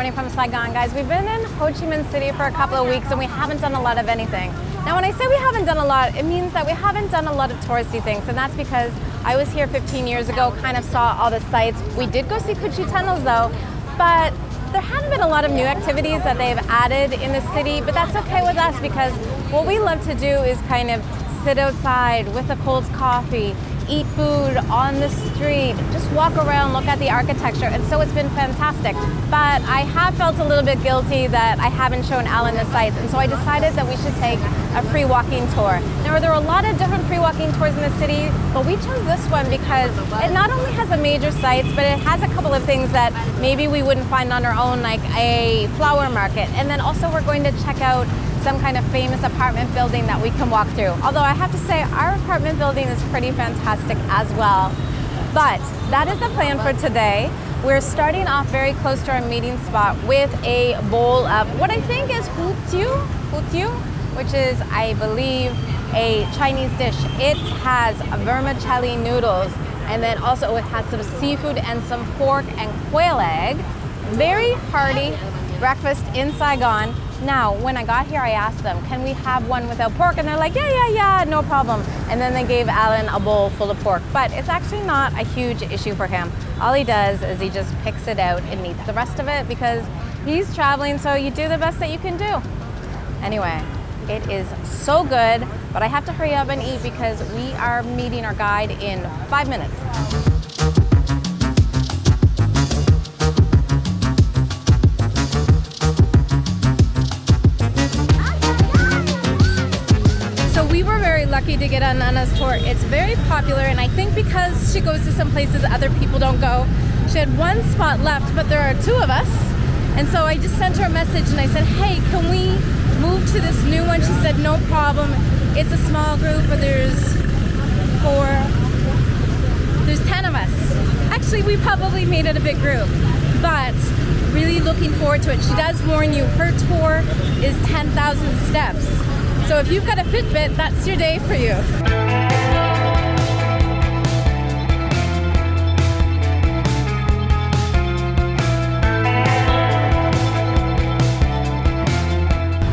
Jenny from Saigon. Guys, we've been in Ho Chi Minh City for a couple of weeks and we haven't done a lot of anything. Now when I say we haven't done a lot, it means that we haven't done a lot of touristy things, and that's because I was here 15 years ago, kind of saw all the sites. We did go see Cu Chi tunnels though, but there hadn't been a lot of new activities that they've added in the city, but that's okay with us because what we love to do is kind of sit outside with a cold coffee, eat food on the street, just walk around, look at the architecture, and so it's been fantastic. But I have felt a little bit guilty that I haven't shown Alan the sites, and so I decided that we should take a free walking tour. Now there are a lot of different free walking tours in the city, but we chose this one because it not only has the major sites, but it has a couple of things that maybe we wouldn't find on our own, like a flower market, and then also we're going to check out some kind of famous apartment building that we can walk through. Although I have to say our apartment building is pretty fantastic as well. But that is the plan for today. We're starting off very close to our meeting spot with a bowl of what I think is hu tu, which is, I believe, a Chinese dish. It has vermicelli noodles, and then also it has some seafood and some pork and quail egg. Very hearty breakfast in Saigon. Now, when I got here, I asked them, can we have one without pork? And they're like, yeah, no problem. And then they gave Alan a bowl full of pork. But it's actually not a huge issue for him. All he does is he just picks it out and eats the rest of it because he's traveling, so you do the best that you can do. Anyway, it is so good, but I have to hurry up and eat because we are meeting our guide in 5 minutes. Lucky to get on Anna's tour. It's very popular, and I think because she goes to some places other people don't go, she had one spot left, but there are two of us, and so I just sent her a message and I said, hey, can we move to this new one? She said no problem. It's a small group, but there's 10 of us. Actually, we probably made it a big group, but really looking forward to it. She does warn you, her tour is 10,000 steps. So if you've got a Fitbit, that's your day for you.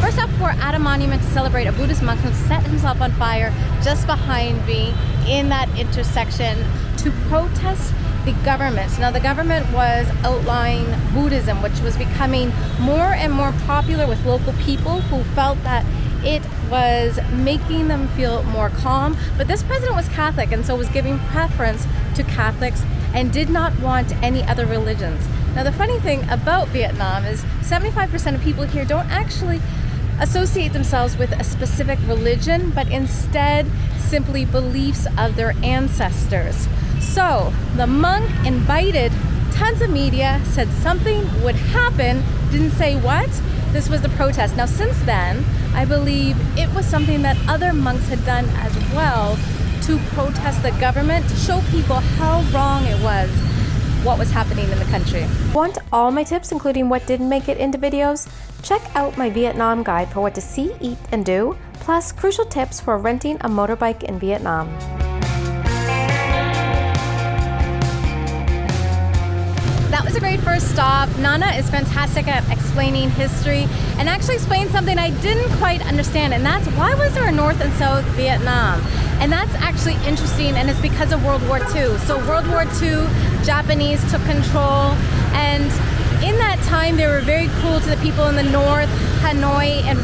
First up, we're at a monument to celebrate a Buddhist monk who set himself on fire just behind me in that intersection to protest the government. Now, the government was outlawing Buddhism, which was becoming more and more popular with local people who felt that it was making them feel more calm. But this president was Catholic and so was giving preference to Catholics and did not want any other religions. Now, the funny thing about Vietnam is 75% of people here don't actually associate themselves with a specific religion, but instead simply beliefs of their ancestors. So the monk invited tons of media, said something would happen, didn't say what. This was the protest. Now, since then, I believe it was something that other monks had done as well to protest the government, to show people how wrong it was, what was happening in the country. Want all my tips, including what didn't make it into videos? Check out my Vietnam guide for what to see, eat, and do, plus crucial tips for renting a motorbike in Vietnam. That was a great first stop. Nana is fantastic at explaining history and actually explained something I didn't quite understand, and that's why was there a North and South Vietnam? And that's actually interesting, and it's because of World War II. So World War II, Japanese took control, and in that time they were very cruel to the people in the north, Hanoi and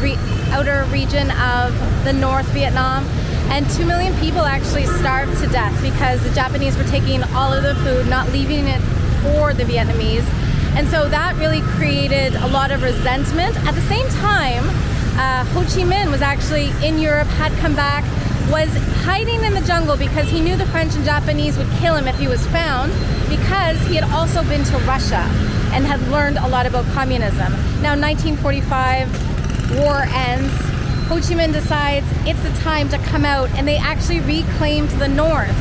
outer region of the North Vietnam. And 2 million people actually starved to death because the Japanese were taking all of the food, not leaving it for the Vietnamese. And so that really created a lot of resentment. At the same time, Ho Chi Minh was actually in Europe, had come back, was hiding in the jungle because he knew the French and Japanese would kill him if he was found, because he had also been to Russia and had learned a lot about communism. Now, 1945, war ends. Ho Chi Minh decides it's the time to come out, and they actually reclaimed the north.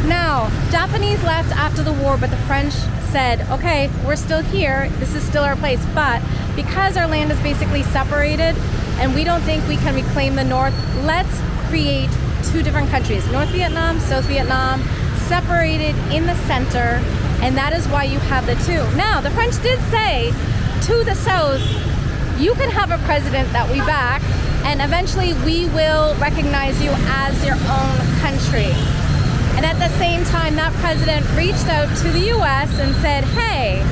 Now, Japanese left after the war, but the French said, okay, we're still here, this is still our place, but because our land is basically separated and we don't think we can reclaim the north, let's create two different countries, North Vietnam, South Vietnam, separated in the center, and that is why you have the two. Now, the French did say to the south, you can have a president that we back, and eventually we will recognize you as your own country. And at the same time, that president reached out to the US and said, hey,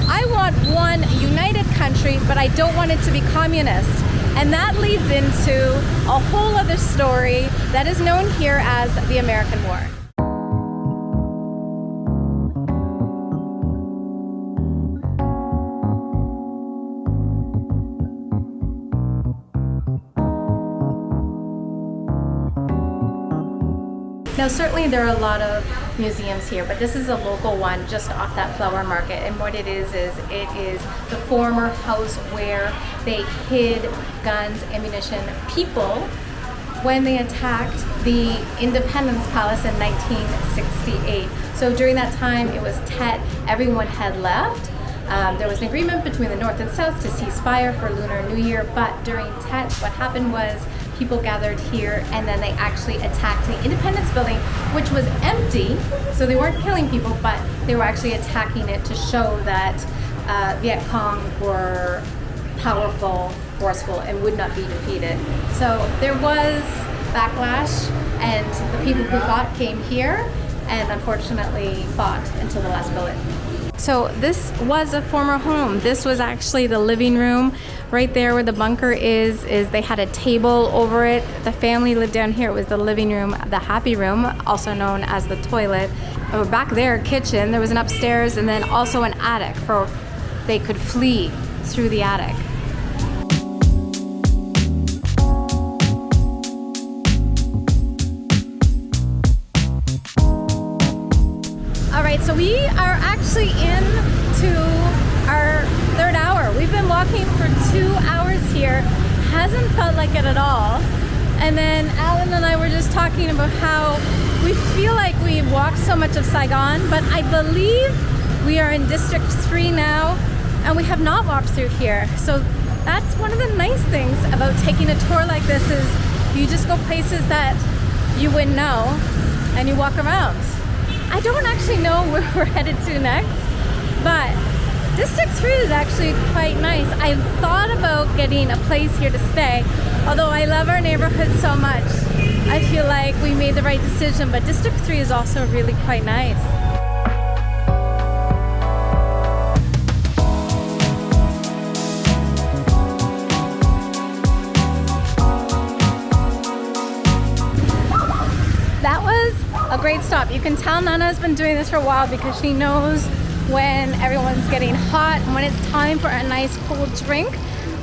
I want one united country, but I don't want it to be communist. And that leads into a whole other story that is known here as the American War. Now, certainly there are a lot of museums here, but this is a local one just off that flower market. And what it is it is the former house where they hid guns, ammunition, people when they attacked the Independence Palace in 1968. So during that time, it was Tet, everyone had left. There was an agreement between the North and South to cease fire for Lunar New Year, but during Tet, what happened was people gathered here and then they actually attacked the Independence Building, which was empty, so they weren't killing people, but they were actually attacking it to show that Viet Cong were powerful, forceful, and would not be defeated. So there was backlash, and the people who fought came here and unfortunately fought until the last bullet. So this was a former home. This was actually the living room. Right there where the bunker is they had a table over it. The family lived down here. It was the living room, the happy room, also known as the toilet. Back there, kitchen. There was an upstairs and then also an attic for they could flee through the attic. So we are actually into our third hour. We've been walking for 2 hours here. Hasn't felt like it at all. And then Alan and I were just talking about how we feel like we walked so much of Saigon, but I believe we are in District 3 now, and we have not walked through here. So that's one of the nice things about taking a tour like this is you just go places that you wouldn't know and you walk around. I don't actually know where we're headed to next, but District 3 is actually quite nice. I thought about getting a place here to stay, although I love our neighborhood so much. I feel like we made the right decision, but District 3 is also really quite nice. That was a great stop. You can tell Nana's been doing this for a while because she knows when everyone's getting hot and when it's time for a nice cold drink.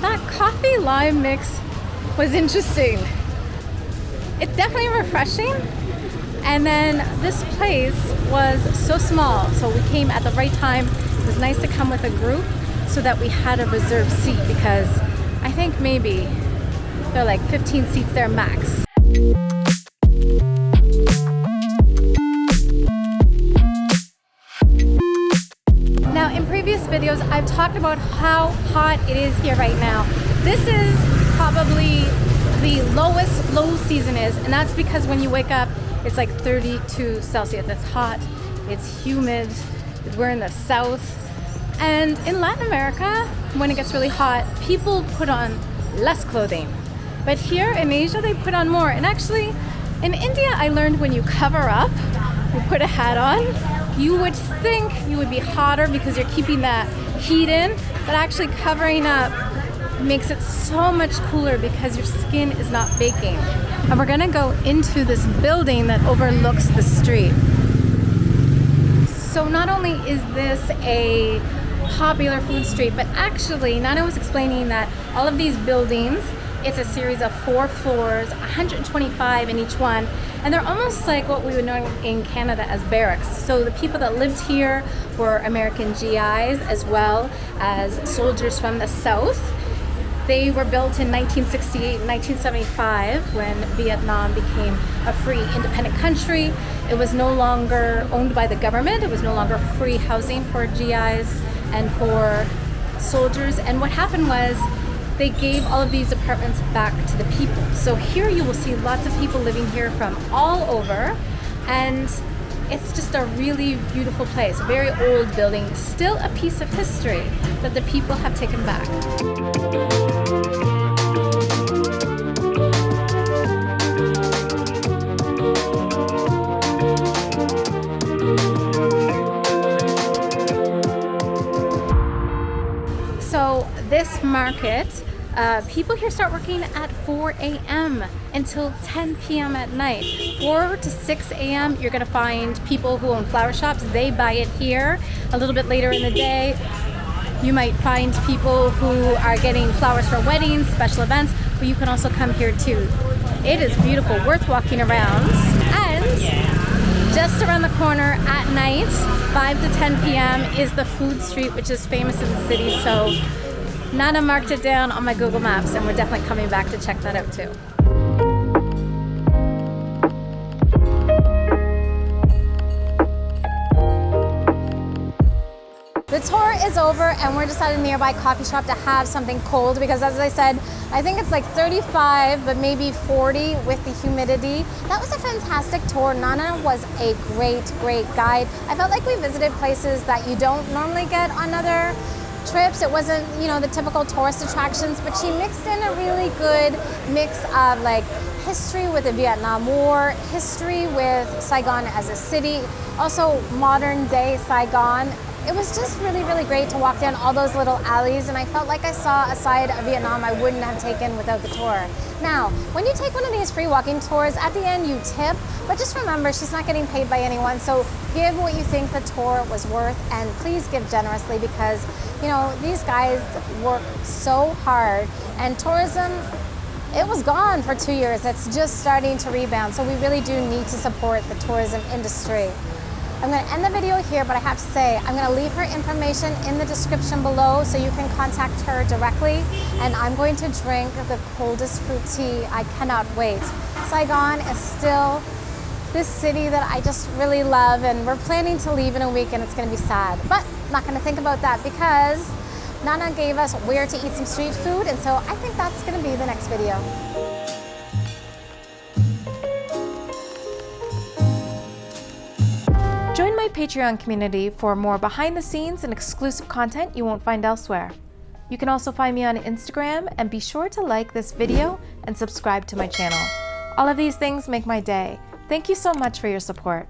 That coffee lime mix was interesting. It's definitely refreshing. And then this place was so small, so we came at the right time. It was nice to come with a group so that we had a reserved seat because I think maybe there are like 15 seats there max. Videos, I've talked about how hot it is here right now. This is probably the lowest low season is, and that's because when you wake up, it's like 32 Celsius. It's hot, it's humid, we're in the south. And in Latin America, when it gets really hot, people put on less clothing. But here in Asia, they put on more. And actually, in India, I learned when you cover up, you put a hat on, you would think you would be hotter because you're keeping that heat in, but actually covering up makes it so much cooler because your skin is not baking. And we're gonna go into this building that overlooks the street. So not only is this a popular food street, but actually Nana was explaining that all of these buildings, it's a series of 4 floors, 125 in each one, and they're almost like what we would know in Canada as barracks. So the people that lived here were American GIs as well as soldiers from the South. They were built in 1968 and 1975 when Vietnam became a free independent country. It was no longer owned by the government. It was no longer free housing for GIs and for soldiers. And what happened was they gave all of these apartments back to the people. So here you will see lots of people living here from all over. And it's just a really beautiful place, a very old building, still a piece of history that the people have taken back. So this market, people here start working at 4 a.m. until 10 p.m. at night. 4 to 6 a.m. you're gonna find people who own flower shops. They buy it here. A little bit later in the day, you might find people who are getting flowers for weddings, special events, but you can also come here too. It is beautiful, worth walking around. And just around the corner at night, 5 to 10 p.m. is the food street, which is famous in the city. So Nana marked it down on my Google Maps, and we're definitely coming back to check that out too. The tour is over and we're just at a nearby coffee shop to have something cold because, as I said, I think it's like 35 but maybe 40 with the humidity. That was a fantastic tour. Nana was a great guide. I felt like we visited places that you don't normally get on other trips. It wasn't, you know, the typical tourist attractions, but she mixed in a really good mix of like history with the Vietnam War, history with Saigon as a city, also modern day Saigon. It was just really great to walk down all those little alleys, and I felt like I saw a side of Vietnam I wouldn't have taken without the tour. Now, when you take one of these free walking tours, at the end you tip, but just remember she's not getting paid by anyone, so give what you think the tour was worth, and please give generously because, you know, these guys work so hard, and tourism, it was gone for 2 years. It's just starting to rebound, so we really do need to support the tourism industry. I'm going to end the video here, but I have to say, I'm going to leave her information in the description below so you can contact her directly. And I'm going to drink the coldest fruit tea. I cannot wait. Saigon is still this city that I just really love, and we're planning to leave in a week and it's going to be sad. But I'm not going to think about that because Nana gave us where to eat some street food, and so I think that's going to be the next video. Join my Patreon community for more behind the scenes and exclusive content you won't find elsewhere. You can also find me on Instagram, and be sure to like this video and subscribe to my channel. All of these things make my day. Thank you so much for your support.